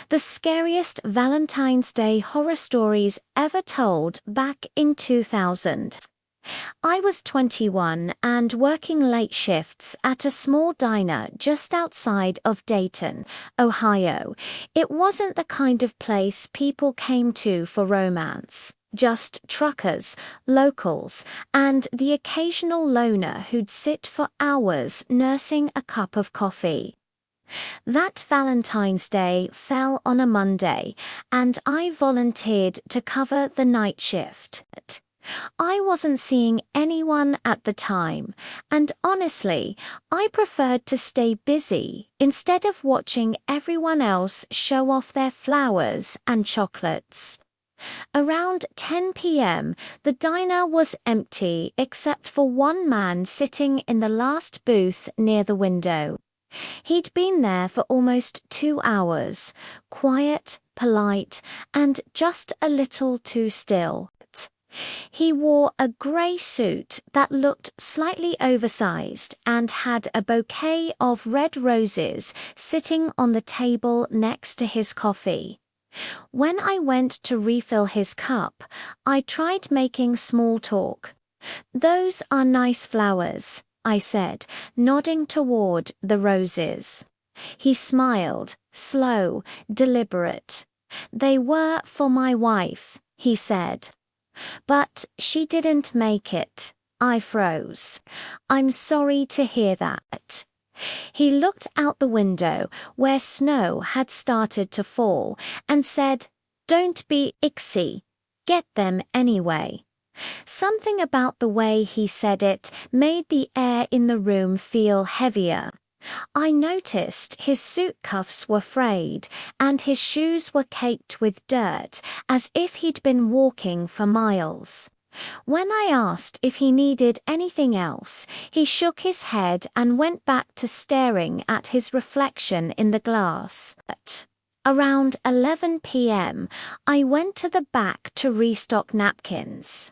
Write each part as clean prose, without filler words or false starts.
The scariest Valentine's Day horror stories ever told back in 2000. I was 21 and working late shifts at a small diner just outside of Dayton, Ohio. It wasn't the kind of place people came to for romance. Just truckers, locals, and the occasional loner who'd sit for hours nursing a cup of coffee. That Valentine's Day fell on a Monday, and I volunteered to cover the night shift. I wasn't seeing anyone at the time, and honestly, I preferred to stay busy instead of watching everyone else show off their flowers and chocolates. Around 10 p.m., the diner was empty except for one man sitting in the last booth near the window. He'd been there for almost 2 hours, quiet, polite, and just a little too still. He wore a grey suit that looked slightly oversized and had a bouquet of red roses sitting on the table next to his coffee. When I went to refill his cup, I tried making small talk. "Those are nice flowers," I said, nodding toward the roses. He smiled, slow, deliberate. "They were for my wife," he said. "But she didn't make it." I froze. "I'm sorry to hear that." He looked out the window, where snow had started to fall, and said, "Don't be ixy. Get them anyway." Something about the way he said it made the air in the room feel heavier. I noticed his suit cuffs were frayed, and his shoes were caked with dirt, as if he'd been walking for miles. When I asked if he needed anything else, he shook his head and went back to staring at his reflection in the glass. Around 11 p.m., I went to the back to restock napkins.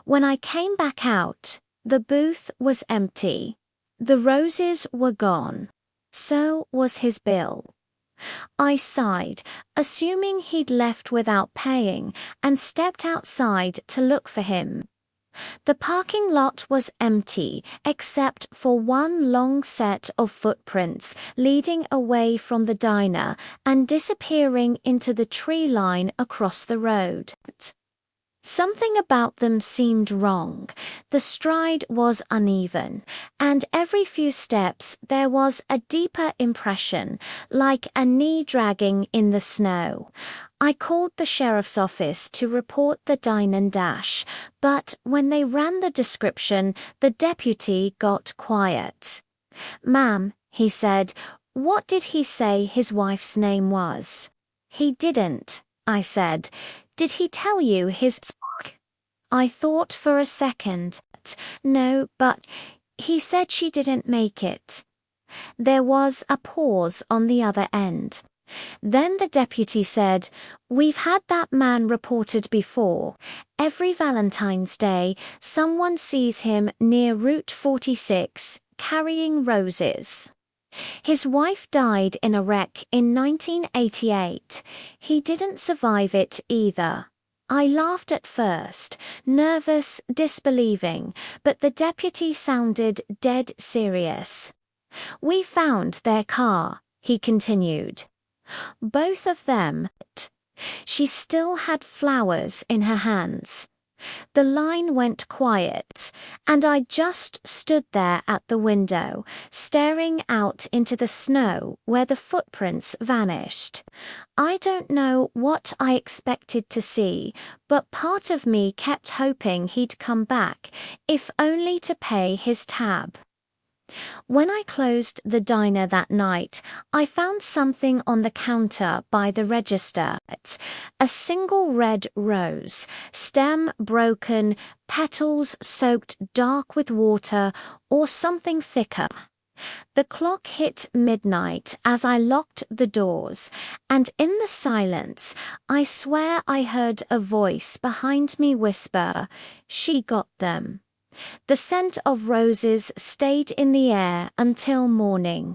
When I came back out, the booth was empty. The roses were gone. So was his bill. I sighed, assuming he'd left without paying, and stepped outside to look for him. The parking lot was empty, except for one long set of footprints leading away from the diner and disappearing into the tree line across the road. Something about them seemed wrong. The stride was uneven, and every few steps there was a deeper impression, like a knee dragging in the snow. I called the sheriff's office to report the dine and dash, but when they ran the description, the deputy got quiet. "Ma'am," he said, "what did he say his wife's name was?" "He didn't," I said. "Did he tell you his..." I thought for a second. "No, but he said she didn't make it." There was a pause on the other end. Then the deputy said, "We've had that man reported before. Every Valentine's Day, someone sees him near Route 46, carrying roses. His wife died in a wreck in 1988. He didn't survive it either." I laughed at first, nervous, disbelieving, but the deputy sounded dead serious. "We found their car," he continued. "Both of them." She still had flowers in her hands. The line went quiet, and I just stood there at the window, staring out into the snow where the footprints vanished. I don't know what I expected to see, but part of me kept hoping he'd come back, if only to pay his tab. When I closed the diner that night, I found something on the counter by the register. A single red rose, stem broken, petals soaked dark with water, or something thicker. The clock hit midnight as I locked the doors, and in the silence, I swear I heard a voice behind me whisper, "She got them." The scent of roses stayed in the air until morning.